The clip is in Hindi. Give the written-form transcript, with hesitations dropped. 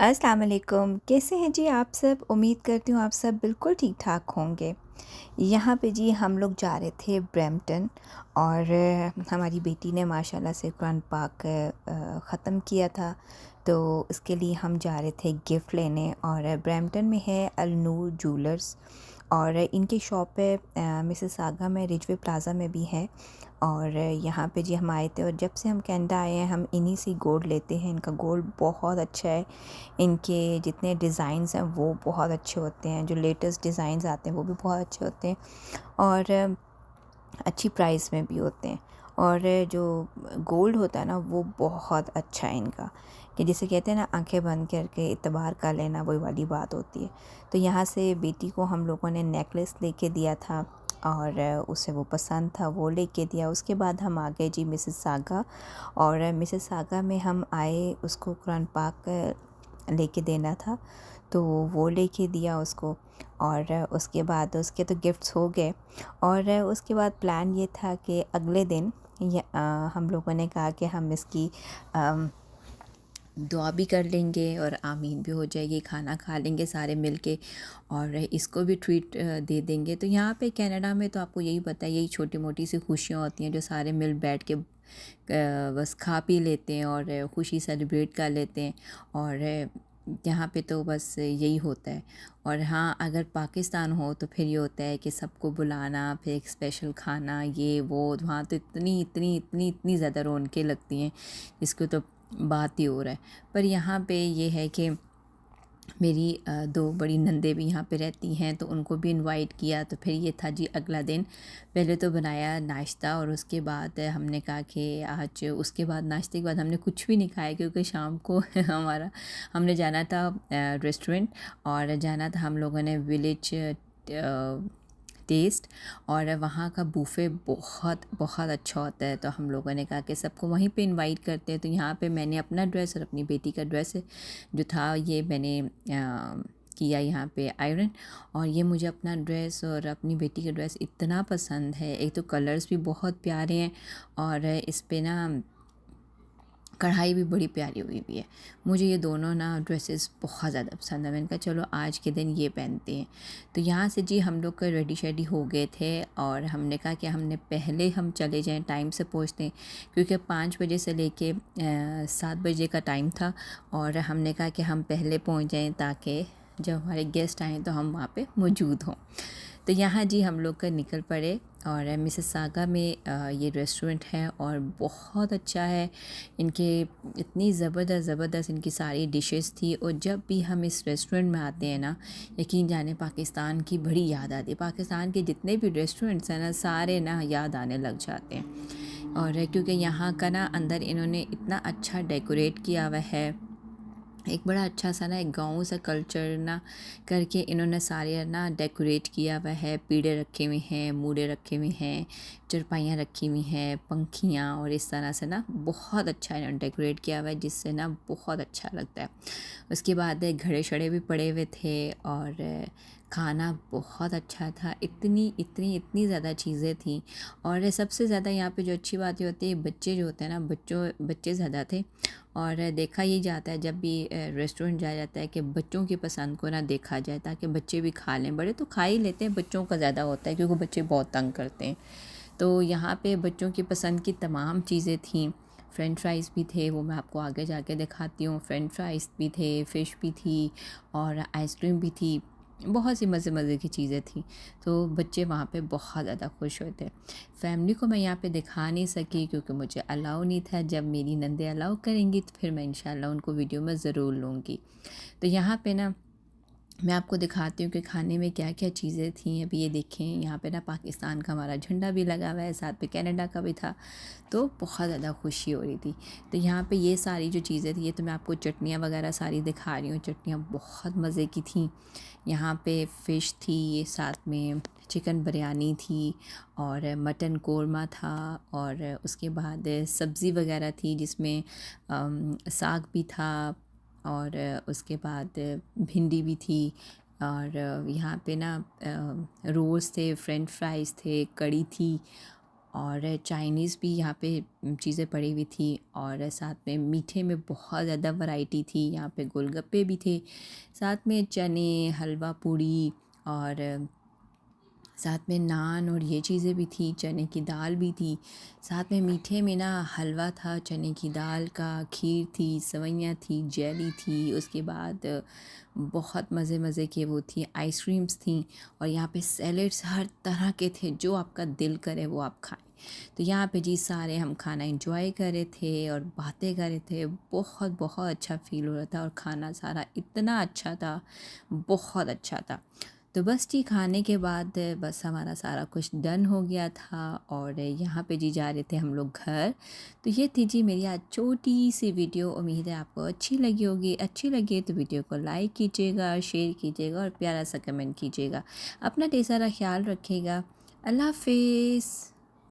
अस्सलाम वालेकुम, कैसे हैं जी आप सब? उम्मीद करती हूँ आप सब बिल्कुल ठीक-ठाक होंगे। यहाँ पे जी हम लोग जा रहे थे ब्रैम्पटन और हमारी बेटी ने माशाल्लाह से कुरान पाक ख़त्म किया था, तो उसके लिए हम जा रहे थे गिफ्ट लेने और ब्रैम्पटन में है अल नूर जूलर्स और इनकी शॉप है मिसिसागा में रिजवे प्लाज़ा में भी है। और यहाँ पे जी हम आए थे और जब से हम कनाडा आए हैं हम इन्हीं से गोल्ड लेते हैं। इनका गोल्ड बहुत अच्छा है, इनके जितने डिज़ाइंस हैं वो बहुत अच्छे होते हैं, जो लेटेस्ट डिज़ाइंस आते हैं वो भी बहुत अच्छे होते हैं और अच्छी प्राइस में भी होते हैं। और जो गोल्ड होता है ना वो बहुत अच्छा है इनका, कि जिसे कहते हैं ना आंखें बंद करके इतबार कर लेना, वही वाली बात होती है। तो यहाँ से बेटी को हम लोगों ने नेकलेस लेके दिया था और उसे वो पसंद था, वो लेके दिया। उसके बाद हम आ गए जी मिसिसागा और मिसिसागा में हम आए, उसको कुरान पाक लेके देना था, तो वो लेके दिया उसको। और उसके बाद उसके तो गिफ्ट्स हो गए और उसके बाद प्लान ये था कि अगले दिन हम लोगों ने कहा कि हम इसकी दुआ भी कर लेंगे और आमीन भी हो जाएगी, खाना खा लेंगे सारे मिल के और इसको भी ट्रीट दे देंगे। तो यहाँ पे कनाडा में तो आपको यही पता है, यही छोटी मोटी सी खुशियाँ होती हैं जो सारे मिल बैठ के बस खा पी लेते हैं और खुशी सेलिब्रेट कर लेते हैं। और यहाँ पे तो बस यही होता है। और हाँ, अगर पाकिस्तान हो तो फिर ये होता है कि सबको बुलाना, फिर एक स्पेशल खाना, ये वो, वहाँ तो इतनी इतनी इतनी इतनी ज़्यादा रौनकें लगती हैं, इसको तो बात ही हो रहा है। पर यहाँ पे ये है कि मेरी दो बड़ी नंदे भी यहाँ पे रहती हैं, तो उनको भी इनवाइट किया। तो फिर ये था जी अगला दिन, पहले तो बनाया नाश्ता और उसके बाद हमने कहा कि आज, उसके बाद नाश्ते के बाद हमने कुछ भी नहीं खाया क्योंकि शाम को हमने जाना था रेस्टोरेंट और जाना था हम लोगों ने विलेज टेस्ट। और वहाँ का बूफ़े बहुत बहुत अच्छा होता है, तो हम लोगों ने कहा कि सबको वहीं पे इनवाइट करते हैं। तो यहाँ पे मैंने अपना ड्रेस और अपनी बेटी का ड्रेस जो था ये मैंने किया यहाँ पे आयरन। और ये मुझे अपना ड्रेस और अपनी बेटी का ड्रेस इतना पसंद है, एक तो कलर्स भी बहुत प्यारे हैं और इस पे ना कढ़ाई भी बड़ी प्यारी हुई हुई है। मुझे ये दोनों ना ड्रेसेस बहुत ज़्यादा पसंद है। मैंने कहा चलो आज के दिन ये पहनते हैं। तो यहाँ से जी हम लोग का रेडी शेडी हो गए थे और हमने कहा कि हमने पहले हम चले जाएं, टाइम से पहुँचते हैं, क्योंकि 5 बजे से लेके 7 बजे का टाइम था। और हमने कहा कि हम पहले पहुँच जाएँ ताकि जब हमारे गेस्ट आएँ तो हम वहाँ पे मौजूद हों। तो यहाँ जी हम लोग का निकल पड़े और मिसिसागा में ये रेस्टोरेंट है और बहुत अच्छा है। इनके इतनी ज़बरदस्त इनकी सारी डिशेस थी। और जब भी हम इस रेस्टोरेंट में आते हैं ना, यकीन जाने पाकिस्तान की बड़ी याद आती है। पाकिस्तान के जितने भी रेस्टोरेंट्स हैं ना, सारे ना याद आने लग जाते हैं। और क्योंकि यहाँ का ना अंदर इन्होंने इतना अच्छा डेकोरेट किया हुआ है, एक बड़ा अच्छा सा ना एक गाँव सा कल्चर ना करके इन्होंने सारे ना डेकोरेट किया हुआ है। पीढ़े रखे हुए हैं, मूड़े रखे हुए हैं, चारपाइयाँ रखी हुई हैं, पंखियाँ, और इस तरह से ना बहुत अच्छा इन्होंने डेकोरेट किया हुआ है, जिससे ना बहुत अच्छा लगता है। उसके बाद घड़े शड़े भी पड़े हुए थे और खाना बहुत अच्छा था। इतनी इतनी इतनी ज़्यादा चीज़ें थी। और सबसे ज़्यादा यहाँ पे जो अच्छी बात ये होती है, बच्चे जो होते हैं ना, बच्चे ज़्यादा थे। और देखा ही जाता है जब भी रेस्टोरेंट जाया जाता है कि बच्चों की पसंद को ना देखा जाए, ताकि बच्चे भी खा लें। बड़े तो खा ही लेते हैं, बच्चों का ज़्यादा होता है क्योंकि बच्चे बहुत तंग करते हैं। तो यहाँ पे बच्चों की पसंद की तमाम चीज़ें थीं। फ्रेंच फ्राइज़ भी थे, वो मैं आपको आगे जाके दिखाती हूँ। फ्रेंच फ्राइज़ भी थे, फ़िश भी थी और आइसक्रीम भी थी। बहुत सी मज़े मज़े की चीज़ें थी। तो बच्चे वहाँ पे बहुत ज़्यादा खुश हुए थे। फैमिली को मैं यहाँ पे दिखा नहीं सकी क्योंकि मुझे अलाउ नहीं था। जब मेरी नंदे अलाउ करेंगी तो फिर मैं इंशाल्लाह उनको वीडियो में ज़रूर लूँगी। तो यहाँ पे ना मैं आपको दिखाती हूँ कि खाने में क्या क्या चीज़ें थी। अभी ये देखें, यहाँ पे ना पाकिस्तान का हमारा झंडा भी लगा हुआ है, साथ में कनाडा का भी था, तो बहुत ज़्यादा खुशी हो रही थी। तो यहाँ पे ये सारी जो चीज़ें थी, ये तो मैं आपको चटनियाँ वगैरह सारी दिखा रही हूँ। चटनियाँ बहुत मज़े की थी। यहाँ पे फ़िश थी, साथ में चिकन बिरयानी थी और मटन कोरमा था। और उसके बाद सब्ज़ी वगैरह थी जिसमें साग भी था और उसके बाद भिंडी भी थी। और यहाँ पे ना रोल्स थे, फ्रेंच फ्राइज़ थे, कढ़ी थी और चाइनीज़ भी यहाँ पे चीज़ें पड़ी हुई थी, और साथ में मीठे में बहुत ज़्यादा वैरायटी थी। यहाँ पे गोलगप्पे भी थे, साथ में चने, हलवा पूड़ी, और साथ में नान और ये चीज़ें भी थी, चने की दाल भी थी। साथ में मीठे में ना हलवा था, चने की दाल का, खीर थी, सेवइयाँ थी, जेली थी, उसके बाद बहुत मज़े मज़े के वो थी, आइसक्रीम्स थी, और यहाँ पे सैलेड्स हर तरह के थे, जो आपका दिल करे वो आप खाएं। तो यहाँ पे जी सारे हम खाना एंजॉय कर रहे थे और बातें कर रहे थे। बहुत बहुत अच्छा फ़ील हो रहा था, और खाना सारा इतना अच्छा था, बहुत अच्छा था। तो बस जी खाने के बाद बस हमारा सारा कुछ डन हो गया था, और यहाँ पे जी जा रहे थे हम लोग घर। तो ये थी जी मेरी आज छोटी सी वीडियो। उम्मीद है आपको अच्छी लगी होगी। अच्छी लगी तो वीडियो को लाइक कीजिएगा, शेयर कीजिएगा, और प्यारा सा कमेंट कीजिएगा। अपना ढेर सारा ख्याल रखिएगा। अल्लाह हाफिज़।